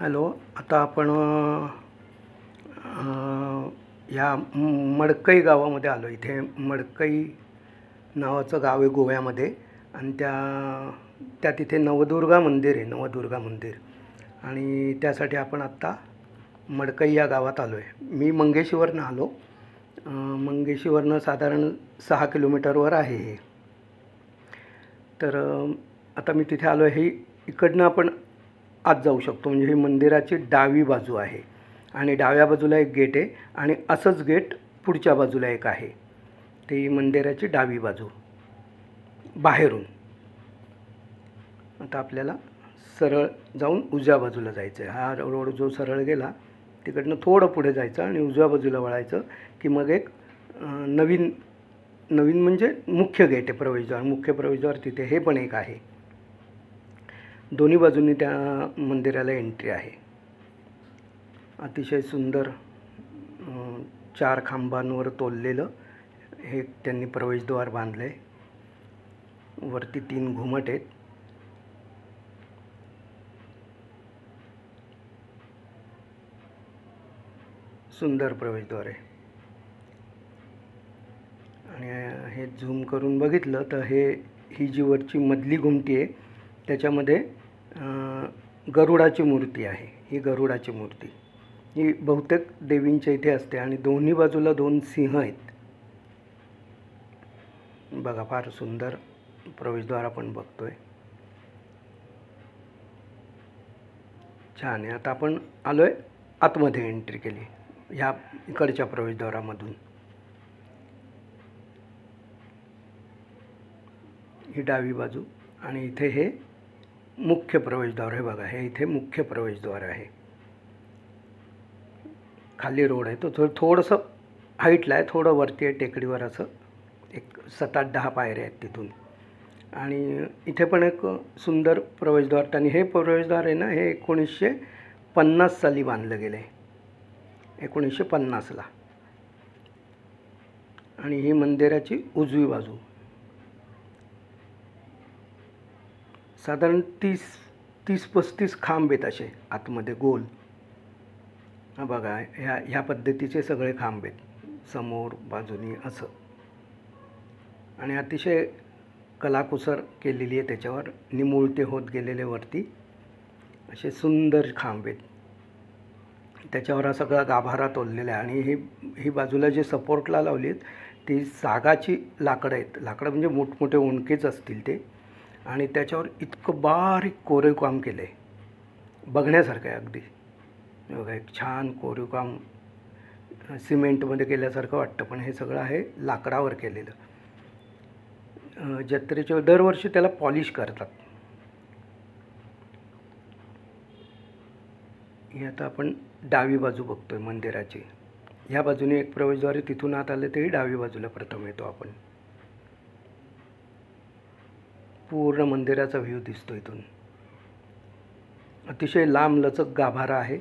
Hello. आता आपण ह्या मडकई गावामध्ये आलो. इथे मडकई नावाचं गाव आहे गोव्यामध्ये, आणि त्या तिथे नवदुर्गा मंदिर आहे, नवदुर्गा मंदिर. आणि त्यासाठी आपण आत्ता मडकई या गावात आलो आहे. मी मंगेशीवरनं आलो. मंगेशीवरनं साधारण 6 किलोमीटरवर आहे हे. तर आता मी तिथे आलो आहे. इकडनं आपण आत जाऊ शकतो. म्हणजे ही मंदिराची डावी बाजू आहे आणि डाव्या बाजूला एक गेट आहे, आणि असंच गेट पुढच्या बाजूला एक आहे. ती मंदिराची डावी बाजू बाहेरून. आता आपल्याला सरळ जाऊन उजव्या बाजूला जायचं आहे. हा रोड जो सरळ गेला तिकडनं थोडं पुढे जायचं आणि उजव्या बाजूला वळायचं की मग एक नवीन म्हणजे मुख्य गेट आहे, प्रवेशद्वार. मुख्य प्रवेशद्वार तिथे हे पण एक आहे. दोन्ही बाजूंनी त्या मंदिराला एंट्री आहे. अतिशय सुंदर 4 खांबांवर तोललेलं हे त्यांनी प्रवेशद्वार बांधलं आहे. वरती 3 घुमट आहेत. सुंदर प्रवेशद्वार आहे. आणि हे झूम करून बघितलं तर ही जी वरची मधली घुमटी आहे त्याच्यामध्ये गरुडाची मूर्ती आहे. ही गरुडाची मूर्ती ही बहुतेक देवींच्या इथे असते, आणि दोन्ही बाजूला 2 सिंह आहेत. बघा, फार सुंदर प्रवेशद्वार आपण बघतोय. छान आहे. आता आपण आलो आहे आतमध्ये, एंट्री केली ह्या इकडच्या प्रवेशद्वारामधून. ही डावी बाजू, आणि इथे हे मुख्य प्रवेशद्वार आहे. बघा, हे इथे मुख्य प्रवेशद्वार आहे. खाली रोड आहे, तो थोडंसं हाईटला आहे, थोडं वरती आहे टेकडीवर. असं एक 7-8-10 पायऱ्या आहेत तिथून. आणि इथे पण एक सुंदर प्रवेशद्वार. त्यांनी हे प्रवेशद्वार आहे ना, हे 1950 साली बांधलं गेलं आहे, 1950ला. आणि ही मंदिराची उजवी बाजू. साधारण 30-35 खांब आहेत असे आतमध्ये गोल. हा बघा, ह्या पद्धतीचे सगळे खांब आहेत समोर बाजूनी असं. आणि अतिशय कलाकुसर केलेली आहे त्याच्यावर. निमुळते होत गेलेले वरती असे सुंदर खांब आहेत. त्याच्यावर हा सगळा गाभारा तोललेला आहे. आणि ही बाजूला जे सपोर्टला लावली आहेत ती सागाची लाकडं आहेत. लाकडं म्हणजे मोठमोठे ओंडकेच असतील ते. आणि त्याच्यावर इतकं बारीक कोरीव काम केलं आहे, बघण्यासारखं आहे अगदी. बघा, एक छान कोरीव काम सिमेंटमध्ये केल्यासारखं वाटतं, पण हे सगळं आहे लाकडावर केलेलं. जत्रेच्या दरवर्षी त्याला पॉलिश करतात. ही आता आपण डावी बाजू बघतोय मंदिराची. ह्या बाजूने एक प्रवेशद्वार आहे, तिथून आत आले तरी डावी बाजूला प्रथम येतो आपण. पूर्ण मंदिराचा व्ह्यू दिसतो इथून. अतिशय लांबलचक गाभारा आहे.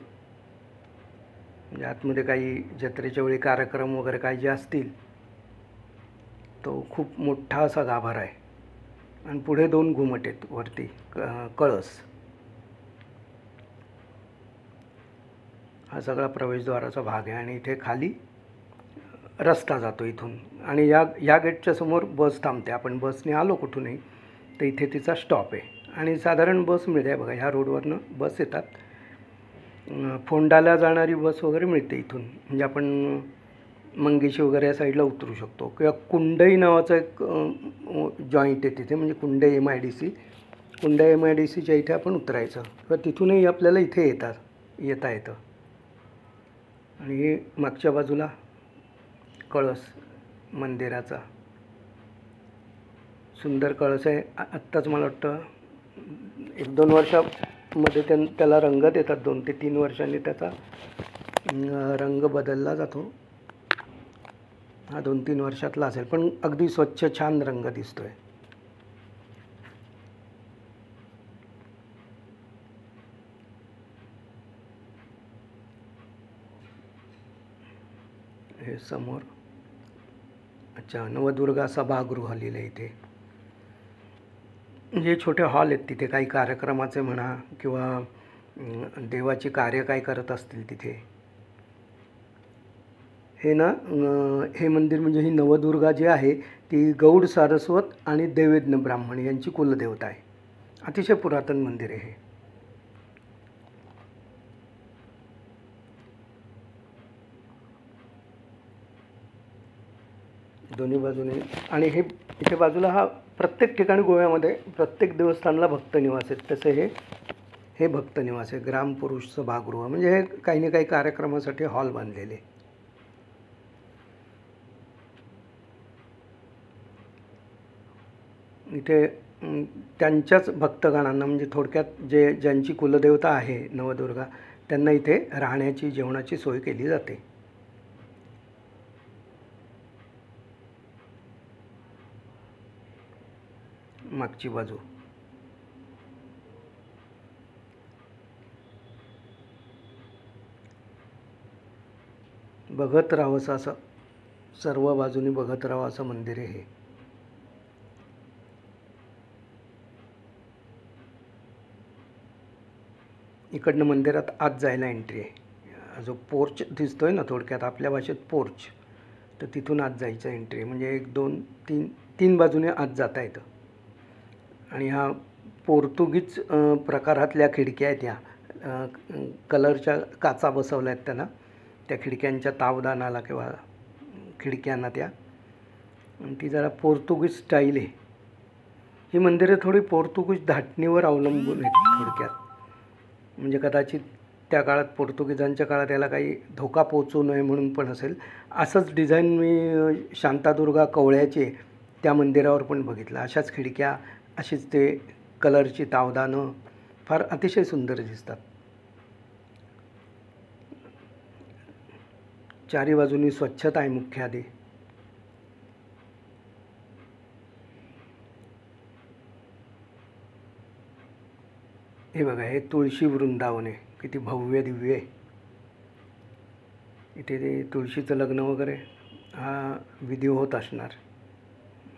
म्हणजे आतमध्ये काही जत्रेच्या वेळी कार्यक्रम वगैरे काही जे असतील तो खूप मोठा असा गाभारा आहे. आणि पुढे 2 घुमट आहेत वरती, कळस. हा सगळा प्रवेशद्वाराचा भाग आहे. आणि इथे खाली रस्ता जातो इथून. आणि या गेटच्या समोर बस थांबते. आपण बसने आलो कुठूनही तर इथे तिचा स्टॉप आहे. आणि साधारण बस मिळते. बघा, ह्या रोडवरनं बस येतात. फोंडाला जाणारी बस वगैरे मिळते इथून. म्हणजे आपण मंगेशी वगैरे या साईडला उतरू शकतो. किंवा कुंडई नावाचं एक जॉईंट आहे तिथे, म्हणजे कुंडई MIDC. कुंडई MIDCच्या इथे आपण उतरायचं, किंवा तिथूनही आपल्याला इथे येता येतं. आणि मागच्या बाजूला कळस मंदिराचा. सुंदर कळस आहे. आत्ताच मला वाटतं 1-2 वर्षामध्ये त्याला रंग देतात. 2 ते 3 वर्षांनी त्याचा रंग बदलला जातो. हा 2-3 वर्षातला असेल, पण अगदी स्वच्छ छान रंग दिसतोय. हे समोर अच्छा नवदुर्गा सभागृह लिहिलं इथे. जे छोटे हॉल आहेत तिथे काही कार्यक्रमाचे म्हणा किंवा देवाची कार्य काय करत असतील तिथे, हे ना हे मंदिर म्हणजे ही नवदुर्गा जी आहे ती गौड सारस्वत आणि देवेज्ञ ब्राह्मण यांची कुलदेवता आहे. अतिशय पुरातन मंदिर आहे हे. दोन्ही बाजूने आणि हे इथे बाजूला हा प्रत्येक ठिकाणी गोव्यामध्ये प्रत्येक देवस्थानला भक्त निवास आहेत. तसे हे भक्त निवास आहे. ग्रामपुरुष सभागृह म्हणजे हे काही ना काही कार्यक्रमासाठी हॉल बांधलेले. इथे त्यांच्याच भक्तगणांना म्हणजे थोडक्यात ज्यांची कुलदेवता आहे नवदुर्गा त्यांना इथे राहण्याची जेवणाची सोय केली जाते. मागची बाजू बघत राहावंसं असं सर्व बाजूनी बघत राहावं असं मंदिर आहे हे. इकडनं मंदिरात आत जायला एंट्री आहे. जो पोर्च दिसतोय ना, थोडक्यात आपल्या भाषेत पोर्च, तर तिथून आत जायचं एंट्री म्हणजे 1 2 3 बाजूने आत जाता येतं. आणि हा पोर्तुगीज प्रकारातल्या खिडक्या आहेत. ह्या कलरच्या काचा बसवल्या आहेत त्यांना, त्या खिडक्यांच्या तावदानाला किंवा खिडक्यांना त्या, आणि ती जरा पोर्तुगीज स्टाईल आहे. ही मंदिरं थोडी पोर्तुगीज धाटणीवर अवलंबून आहेत थोडक्यात. म्हणजे कदाचित त्या काळात पोर्तुगीजांच्या काळात याला काही धोका पोचू नये म्हणून पण असेल. असंच डिझाईन मी शांतादुर्गा कवळ्याचे त्या मंदिरावर पण बघितलं. अशाच खिडक्या, अशीच ते कलरची तावदानं फार अतिशय सुंदर दिसतात. चारी बाजूनी स्वच्छता आहे मुख्य आधी. हे बघा, हे तुळशी वृंदावन आहे. किती भव्य दिव्य आहे. इथे ते तुळशीचं लग्न वगैरे हा विधी होत असणार.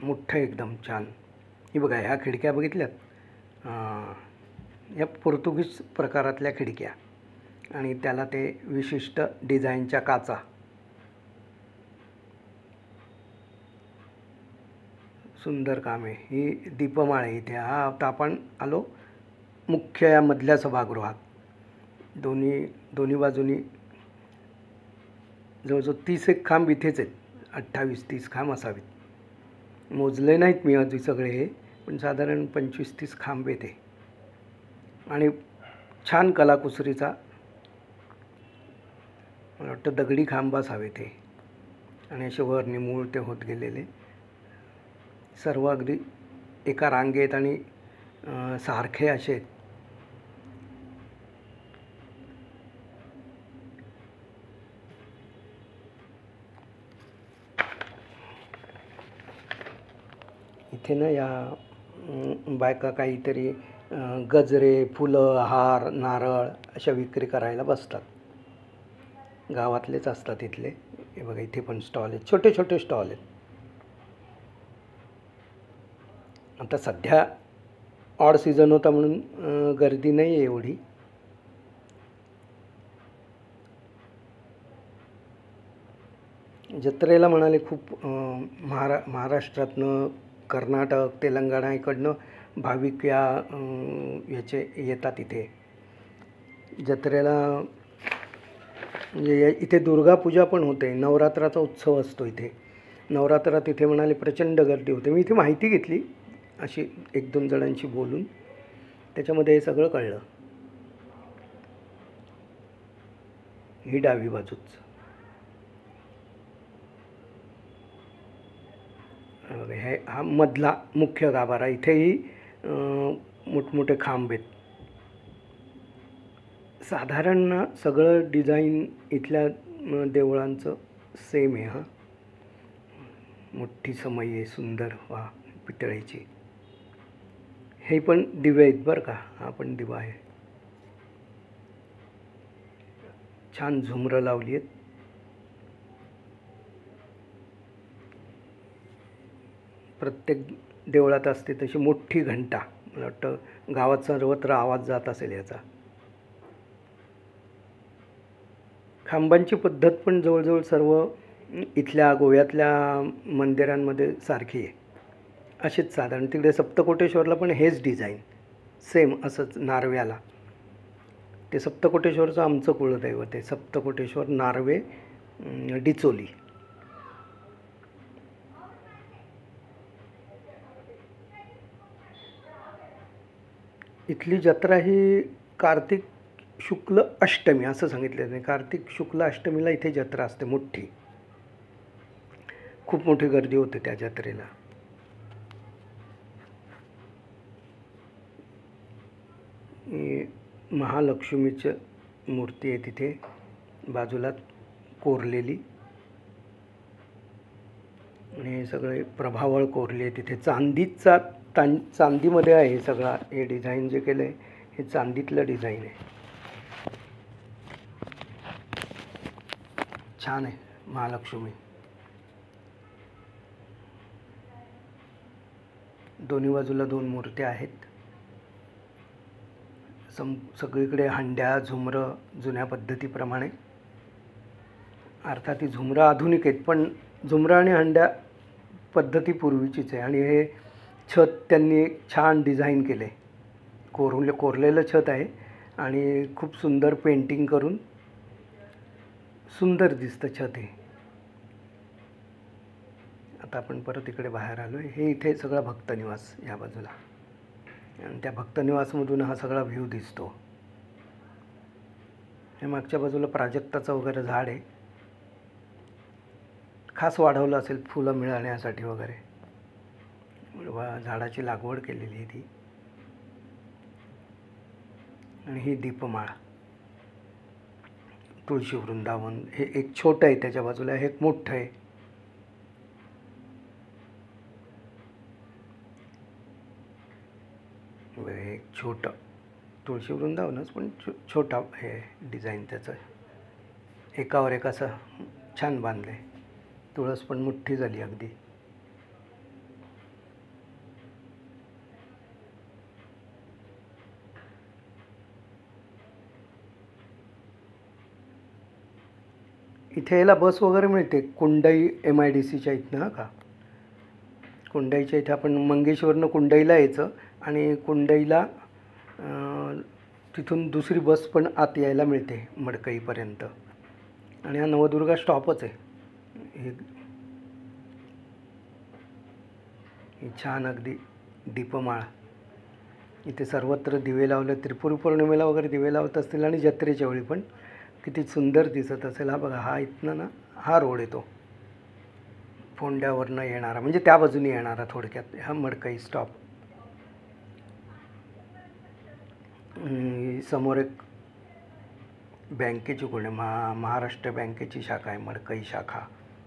मोठं एकदम छान. हे बघा, ह्या खिडक्या बघितल्यात, या पोर्तुगीज प्रकारातल्या खिडक्या आणि त्याला ते विशिष्ट डिझाईनच्या काचा. सुंदर काम आहे. ही दीपमाळ आहे इथे. हा आता आपण आलो मुख्य या मधल्या सभागृहात. दोन्ही बाजूनी जवळजवळ 30 खांब इथेच आहेत. 28-30 खांब असावेत. मोजले नाहीत मी अगदी सगळे हे, पण साधारण 25-30 खांब येते. आणि छान कलाकुसरीचा, मला वाटतं दगडी खांब असावे ते, आणि असे वर निमूळ ते होत गेलेले सर्व अगदी एका रांगेत आणि सारखे असे आहेत. इथे ना या बायका काहीतरी गजरे, फुलं, हार, नारळ अशा विक्री करायला बसतात. गावातलेच असतात इथले. हे बघा, इथे पण स्टॉल आहेत, छोटे छोटे स्टॉल आहेत. आता सध्या ऑड सीझन होता म्हणून गर्दी नाही आहे एवढी. जत्रेला म्हणाले खूप महाराष्ट्रातनं, कर्नाटक, तेलंगणा इकडनं भाविक याचे येतात इथे जत्रेला. म्हणजे इथे दुर्गापूजा पण होते, नवरात्राचा उत्सव असतो इथे. नवरात्रात इथे म्हणाले प्रचंड गर्दी होते. मी इथे माहिती घेतली अशी 1-2 जणांशी बोलून, त्याच्यामध्ये हे सगळं कळलं. ही डावी बाजूच हा मधला मुख्य गाभारा. इथेही मोठमोठे खांब आहेत. साधारण सगळं डिझाईन इथल्या देवळांचं सेम आहे. हा मोठी समई आहे सुंदर, वा पितळेची. हे पण दिवे आहेत बरं का. हा पण दिवा आहे. छान झुमरं लावली आहेत. प्रत्येक देवळात असते तशी मोठी घंटा, मला वाटतं गावात सर्वत्र आवाज जात असेल याचा. खांबांची पद्धत पण जवळजवळ सर्व इथल्या गोव्यातल्या मंदिरांमध्ये सारखी आहे. अशीच साधारण तिकडे सप्तकोटेश्वरला पण हेच डिझाईन सेम असंच नारव्याला. ते सप्तकोटेश्वरचं आमचं कुलदैवत आहे, सप्तकोटेश्वर नार्वे डिचोली. इथली जत्रा ही कार्तिक शुक्ल अष्टमी असं सांगितलं नाही. कार्तिक शुक्ल अष्टमीला इथे जत्रा असते मोठी. खूप मोठी गर्दी होते त्या जत्रेला. महालक्ष्मीचं मूर्ती आहे तिथे बाजूला कोरलेली, आणि हे सगळे प्रभावळ कोरले आहे तिथे. चांदीमध्ये आहे सगळा. हे डिझाईन जे केलं आहे हे चांदीतलं डिझाईन आहे. छान आहे महालक्ष्मी. दोन्ही बाजूला 2 मूर्त्या आहेत. सगळीकडे हंड्या झुमरं जुन्या पद्धतीप्रमाणे. अर्थात ही झुमरं आधुनिक आहेत, पण झुमरं आणि हंड्या पद्धती पूर्वीचीच आहे. आणि हे छत त्यांनी छान डिझाईन केले. कोरलेलं छत आहे आणि खूप सुंदर पेंटिंग करून सुंदर दिसतं छत हे. आता आपण परत इकडे बाहेर आलो आहे. हे इथे सगळा भक्तनिवास या बाजूला, आणि त्या भक्तनिवासमधून हा सगळा व्ह्यू दिसतो. हे मागच्या बाजूला प्राजक्ताचं वगैरे झाड आहे, खास वाढवलं असेल फुलं मिळण्यासाठी वगैरे. झाडाची लागवड केलेली आहे ती. आणि ही दीपमाळ, तुळशी वृंदावन. हे एक छोटं आहे त्याच्या बाजूला, हे एक मोठं आहे. एक छोटं तुळशी वृंदावनच, पण छोटा हे डिझाईन त्याचं. एकावर एक असं छान बांधलं आहे. तुळस पण मोठी झाली अगदी. इथे याला बस वगैरे मिळते. कुंडई MIDCच्या इथनं का. कुंडईच्या इथे आपण मंगेशवरनं कुंडईला यायचं, आणि कुंडईला तिथून दुसरी बस पण आत यायला मिळते मडकईपर्यंत. आणि हा नवदुर्गा स्टॉपच आहे. ही छान अगदी दीपमाळ. इथे सर्वत्र दिवे लावले. त्रिपुरी पौर्णिमेला वगैरे दिवे लावत असतील, आणि जत्रेच्या वेळी पण किती सुंदर दिसत असेल. हा बघा, हा इथनं ना हा रोड येतो फोंड्यावरनं येणारा, म्हणजे त्या बाजूने येणारा थोडक्यात हा मडकई स्टॉप. समोर एक बँकेची कोण आहे, महाराष्ट्र बँकेची शाखा आहे, मडकई शाखा.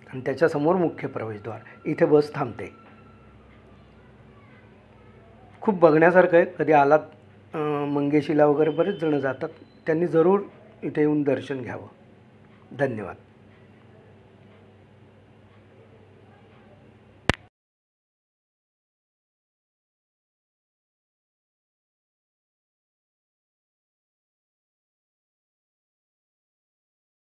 आणि त्याच्यासमोर मुख्य प्रवेशद्वार. इथे बस थांबते. खूप बघण्यासारखं आहे. कधी आलात मंगेशीला वगैरे बरेच जण जातात, त्यांनी जरूर इथे येऊन दर्शन घ्यावं. धन्यवाद.